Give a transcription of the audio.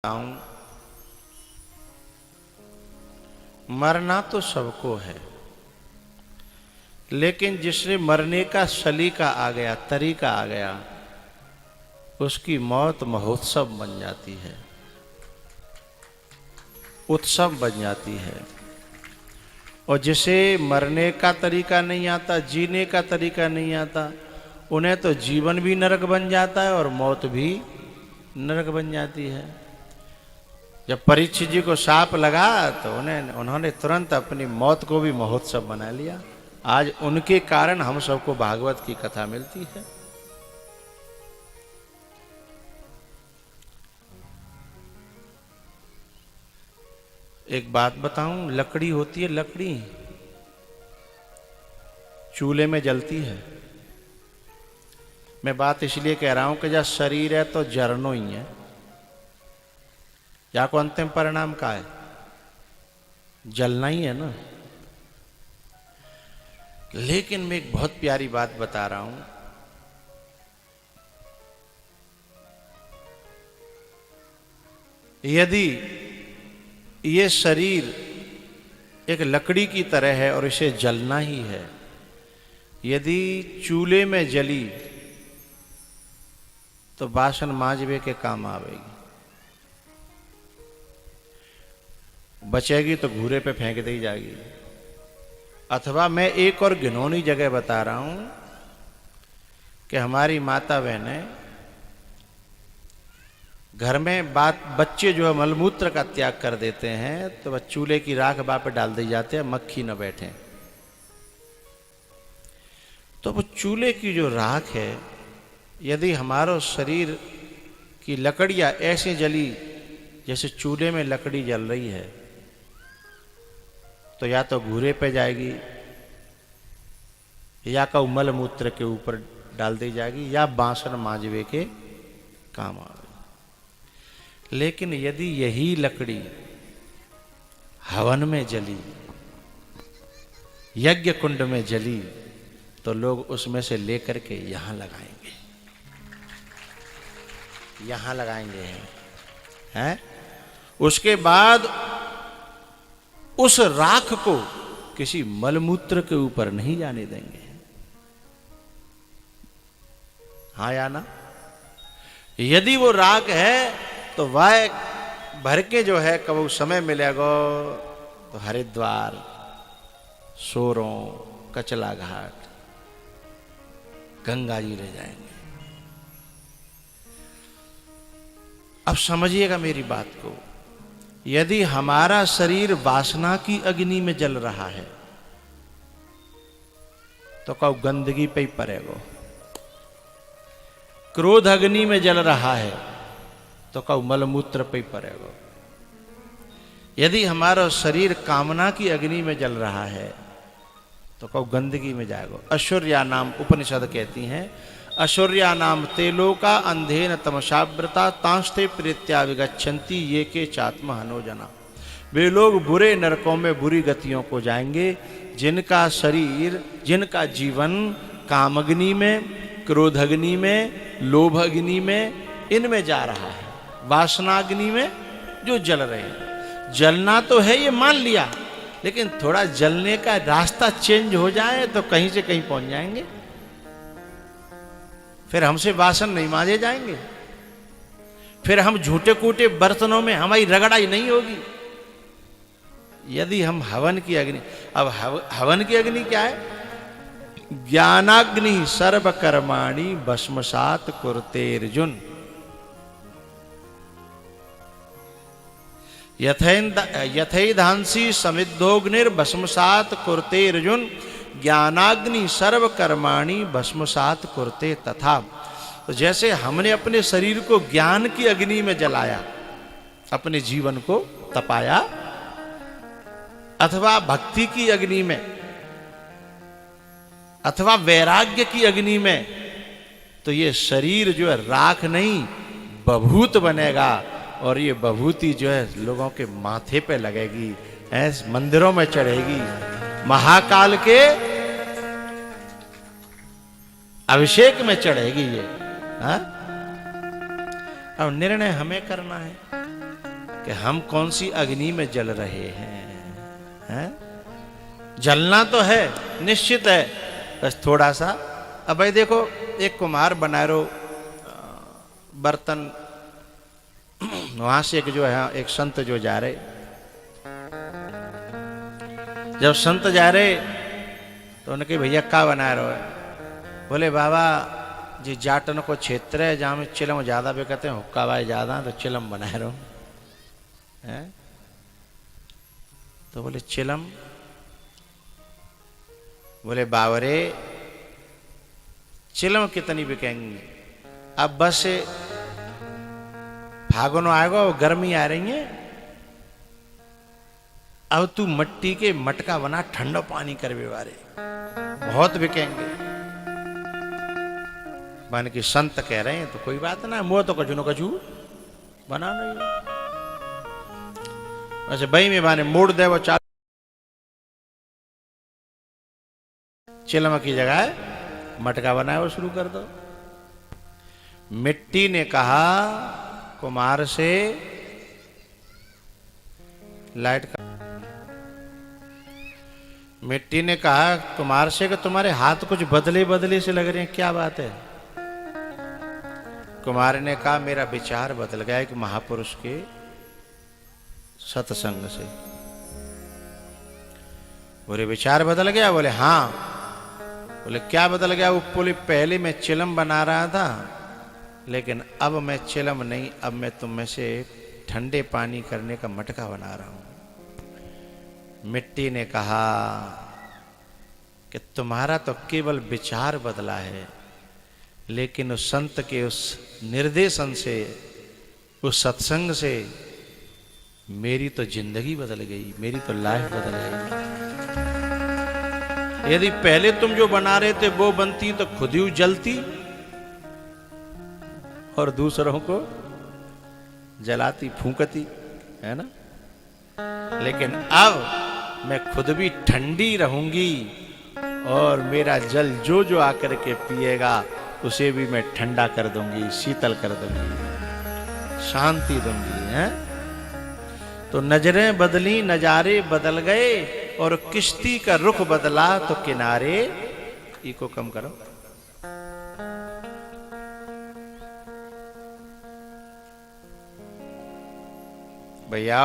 बताऊं, मरना तो सबको है, लेकिन जिससे मरने का सलीका आ गया, तरीका आ गया, उसकी मौत महोत्सव बन जाती है, उत्सव बन जाती है। और जिसे मरने का तरीका नहीं आता, जीने का तरीका नहीं आता, उन्हें तो जीवन भी नरक बन जाता है और मौत भी नरक बन जाती है। जब परीक्षित जी को साप लगा तो उन्होंने तुरंत अपनी मौत को भी महोत्सव बना लिया। आज उनके कारण हम सबको भागवत की कथा मिलती है। एक बात बताऊं, लकड़ी होती है, लकड़ी चूल्हे में जलती है। मैं बात इसलिए कह रहा हूं कि जब शरीर है तो जरनो ही है, या को अंतिम परिणाम का है, जलना ही है ना। लेकिन मैं एक बहुत प्यारी बात बता रहा हूं, यदि ये शरीर एक लकड़ी की तरह है और इसे जलना ही है, यदि चूल्हे में जली तो बासन मांजवे के काम आवेगी, बचेगी तो घूरे पे फेंक दी जाएगी। अथवा मैं एक और घिनौनी जगह बता रहा हूं कि हमारी माता बहनें घर में बच्चे जो है मलमूत्र का त्याग कर देते हैं, तो वह चूल्हे की राख पे डाल दी जाते हैं, मक्खी न बैठे। तो वो चूल्हे की जो राख है, यदि हमारो शरीर की लकड़ियां ऐसे जली जैसे चूल्हे में लकड़ी जल रही है, तो या तो घूरे पे जाएगी, या कौ मल मूत्र के ऊपर डाल दी जाएगी, या बासन मांजवे के काम आएगी। लेकिन यदि यही लकड़ी हवन में जली, यज्ञ कुंड में जली, तो लोग उसमें से लेकर के यहां लगाएंगे, यहां लगाएंगे हैं। उसके बाद उस राख को किसी मलमूत्र के ऊपर नहीं जाने देंगे। हाँ या ना? यदि वो राख है तो वह भर के जो है, कब समय मिलेगा तो हरिद्वार, सोरों, कचला घाट, गंगा जी ले जाएंगे। अब समझिएगा मेरी बात को, यदि हमारा शरीर वासना की अग्नि में जल रहा है तो कब गंदगी पे ही पड़ेगा। क्रोध अग्नि में जल रहा है तो कब मलमूत्र पे ही पड़ेगा। यदि हमारा शरीर कामना की अग्नि में जल रहा है तो कब गंदगी में जाएगा। ऐश्वर्या नाम उपनिषद कहती हैं, ऐश्वर्या नाम तेलोका अंधेन तमसाव्रता तांस्ते प्रीत्या विगच्छन्ति ये के चात्म हनोजना। वे लोग बुरे नरकों में बुरी गतियों को जाएंगे जिनका शरीर, जिनका जीवन कामग्नि में, क्रोधग्नि में, लोभग्नि में, इनमें जा रहा है, वासनाग्नि में जो जल रहे हैं। जलना तो है ये मान लिया, लेकिन थोड़ा जलने का रास्ता चेंज हो जाए तो कहीं से कहीं पहुंच जाएंगे, फिर हमसे वासन नहीं मांजे जाएंगे, फिर हम झूठे कूटे बर्तनों में हमारी रगड़ाई नहीं होगी। यदि हम हवन की अग्नि, अब हवन की अग्नि क्या है? ज्ञानाग्नि सर्वकर्माणि भस्मसात कुरुतेर्जुन। यथैधांसी समिद्धोग्निर्भस्मसात कुरुतेर्जुन ज्ञानाग्नि सर्व कर्माणि भस्मसात कुरुते तथा। तो जैसे हमने अपने शरीर को ज्ञान की अग्नि में जलाया, अपने जीवन को तपाया, अथवा भक्ति की अग्नि में, अथवा वैराग्य की अग्नि में, तो ये शरीर जो है राख नहीं बभूत बनेगा, और ये बभूति जो है लोगों के माथे पे लगेगी, ऐसे मंदिरों में चढ़ेगी, महाकाल के अभिषेक में चढ़ेगी ये। हा? अब निर्णय हमें करना है कि हम कौन सी अग्नि में जल रहे हैं? जलना तो है, निश्चित है, बस थोड़ा सा। अब भाई देखो, एक कुम्हार बना रो बर्तन, वहां से एक जो है एक संत जो जा रहे, जब संत जा रहे तो उनके भैया का बना रहे हो? बोले बाबा जी जाटन को क्षेत्र है जहां में चिलम ज्यादा बिकते हैं, हुक्का भाई ज्यादा, तो चिलम बनाए रहो है। तो बोले चिलम? बोले बावरे चिलम कितनी बिकेंगी? अब बस फागुन आएगा और गर्मी आ रही है, अब तू मट्टी के मटका बना, ठंडा पानी कर बेवारे, बहुत बिकेंगे। मान के संत कह रहे हैं तो कोई बात ना, मुँह तो कछु न कछु बना नहीं। वैसे बही में बाने मोड़ दे वो चाल चिलम की जगह मटका बनाए वो शुरू कर दो। मिट्टी ने कहा कुमार से, लाइट का, मिट्टी ने कहा कुमार से कि तुम्हारे हाथ कुछ बदले बदले से लग रहे हैं, क्या बात है? कुमार ने कहा मेरा विचार बदल गया एक महापुरुष के सत्संग से। बोले विचार बदल गया? बोले हाँ। बोले क्या बदल गया? वो बोले पहले मैं चिलम बना रहा था, लेकिन अब मैं चिलम नहीं, अब मैं तुम में से ठंडे पानी करने का मटका बना रहा हूं। मिट्टी ने कहा कि तुम्हारा तो केवल विचार बदला है, लेकिन उस संत के उस निर्देशन से, उस सत्संग से मेरी तो जिंदगी बदल गई, मेरी तो लाइफ बदल गई। यदि पहले तुम जो बना रहे थे वो बनती तो खुद ही जलती और दूसरों को जलाती, फूंकती, है ना? लेकिन अब मैं खुद भी ठंडी रहूंगी और मेरा जल जो जो आकर के पिएगा उसे भी मैं ठंडा कर दूंगी, शीतल कर दूंगी, शांति दूंगी, है? तो नजरें बदली, नजारे बदल गए और किश्ती का रुख बदला तो किनारे। इको कम करो। भैया